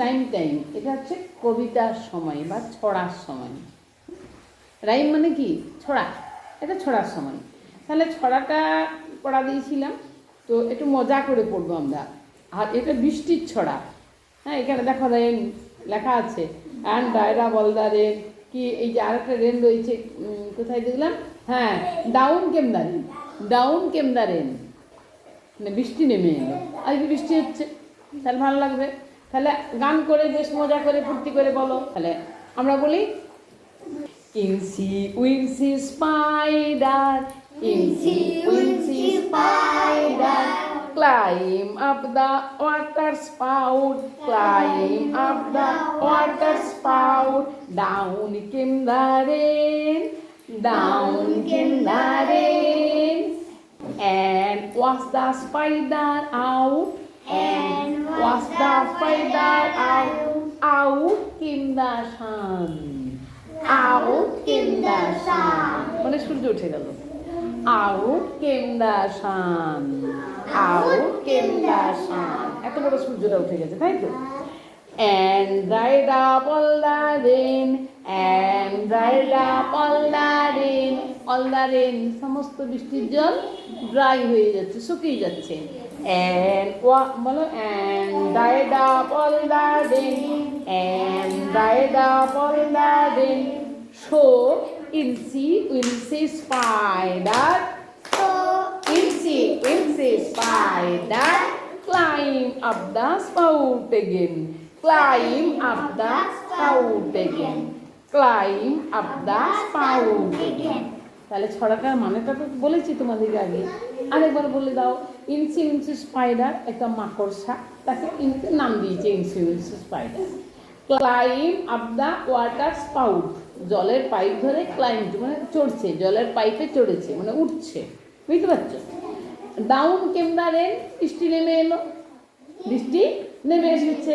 Rhyme time, এটা হচ্ছে কবিতার সময় বা ছড়ার সময়। রাইম মানে কি? ছড়া, এটা ছড়ার সময়। তাহলে ছড়াটা পড়া দিয়েছিলাম, তো একটু মজা করে পড়বো আমরা। আর এটা বৃষ্টির ছড়া। হ্যাঁ, এখানে দেখো রেন লেখা আছে, অ্যান্ড ডায়রা বলদা রেন। কি এই যে আরেকটা রেন রয়েছে, কোথায় দেখলাম? হ্যাঁ, ডাউন কেম দা রেন, ডাউন কেম দা রেন, মানে বৃষ্টি নেমে এলো। আজকে বৃষ্টি হচ্ছে, তাহলে ভালো লাগবে। তাহলে গান করে বেশ মজা করে ফুর্তি করে বলো। তাহলে আমরা বলি, incy wincy spider, incy wincy spider, climb up the water spout, climb up the water spout, down came the rain, down came the rain, and was the spider out, and was the spider out, out came the sun, out came the sun, মানে সূর্য উঠে গেল। Out came the sun, out came the sun, এত বড় সূর্যটা উঠে গেছে, তাই তো? And dried up all the rain, and dried up all the rain, all the rain, সমস্ত বৃষ্টির জল ড্রাই হয়ে যাচ্ছে, শুকিয়ে যাচ্ছে। And বলো, and dried up all the rain, and dried up all the rain, so Incy Wincy Spider, so Incy Wincy Spider, climb up the spout again, climb up the spout again, climb up the spout again. তাহলে ছড়াটার মানেটা তো বলেছি তোমাদেরকে আগে, আরেকবার বলে দাও। ইনসি wincy spider একটা মাকড়সা, তাকে নাম দিয়েছে incy wincy spider. Climb up the water spout, জলের পাইপ ধরে ক্লাইম মানে চড়ছে, জলের পাইপে চড়েছে মানে উঠছে, বুঝতে পারছো? ডাউন কেম দ্য রেন, বৃষ্টি নেমে এলো, বৃষ্টি নেমে এসেছে।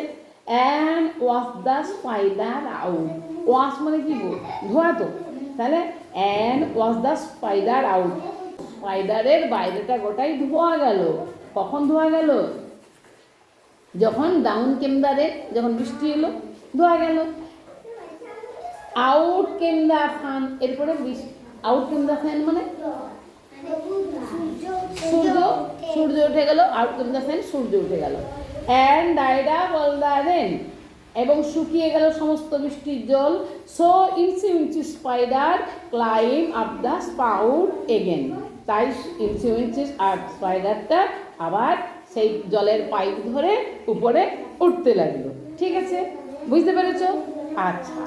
And wash the spider out, wash মানে কি বল, ধোয়া তো, তাহলে and wash the spider out, স্পাইডারের বাইরেটা গোটাই ধোয়া গেল। কখন ধোয়া গেল? যখন ডাউন কেম দ্য রেন, যখন বৃষ্টি এলো, ধোয়া গেল। আউট কেম দ্য ফান, এরপরে আউট কেম দ্য ফ্যান মানে সূর্য, সূর্য উঠে গেল। আউট কেম দ্য ফ্যান, সূর্য উঠে গেল। অ্যান্ড ডাইড আপ অল দ্য রেন, এবং শুকিয়ে গেল সমস্ত বৃষ্টির জল। So incy wincy spider climb up the spout again, তাই ইনসি উইনসি আর স্পাইডারটা আবার সেই জলের পাইপ ধরে উপরে উঠতে লাগলো। ঠিক আছে, বুঝতে পেরেছো? আচ্ছা।